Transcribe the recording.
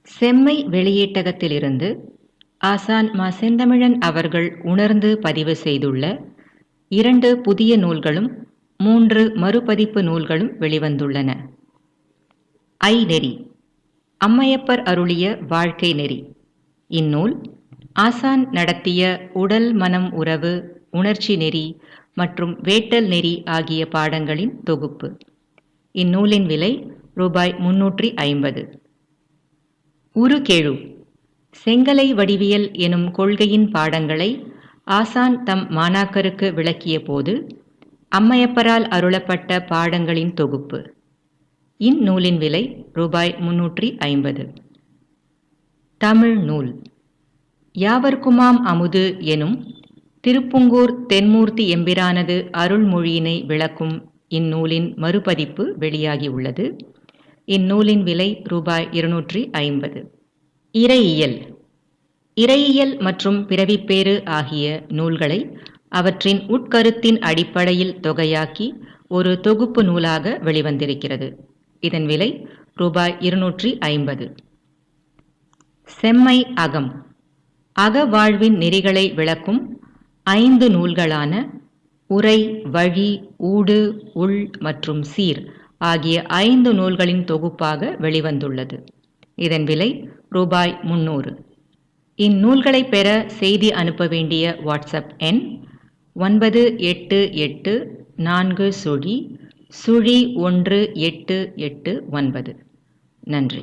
செம்மை வெளியீட்டகத்திலிருந்து ஆசான் மா. செந்தமிழன் அவர்கள் உணர்ந்து பதிவு செய்துள்ள 2 புதிய நூல்களும் 3 மறுபதிப்பு நூல்களும் வெளிவந்துள்ளன. நெறி அம்மையப்பர் அருளிய வாழ்க்கை நெறி. இந்நூல் ஆசான் நடத்திய உடல் மனம் உறவு, உணர்ச்சி நெறி மற்றும் வேட்டல் நெறி ஆகிய பாடங்களின் தொகுப்பு. இந்நூலின் விலை ரூபாய் 350. உருகெழு செங்கலை வடிவியல் எனும் கொள்கையின் பாடங்களை ஆசான் தம் மாணாக்கருக்கு விளக்கிய போது அம்மையப்பரால் அருளப்பட்ட பாடங்களின் தொகுப்பு. இந்நூலின் விலை ரூபாய் 350. தமிழ் நூல் யாவர்க்குமாம் அமுது எனும் திருப்புங்கூர் தென்மூர்த்தி எம்பிரானது அருள்மொழியினை விளக்கும் இந்நூலின் மறுபதிப்பு வெளியாகியுள்ளது. இந்நூலின் விலை ரூபாய் 250. இறையியல் மற்றும் பிறவிப்பேறு ஆகிய நூல்களை அவற்றின் உட்கருத்தின் அடிப்படையில் தொகையாக்கி ஒரு தொகுப்பு நூலாக வெளிவந்திருக்கிறது. இதன் விலை ரூபாய் 250. செம்மை அகம் அகவாழ்வின் நெறிகளை விளக்கும் 5 நூல்களான உரை, வழி, ஊடு, உள் மற்றும் சீர் ஆகிய 5 நூல்களின் தொகுப்பாக வெளிவந்துள்ளது. இதன் விலை ரூபாய் 300. இந்நூல்களை பெற செய்தி அனுப்ப வேண்டிய வாட்ஸ்அப் எண் 9884*01889. நன்றி.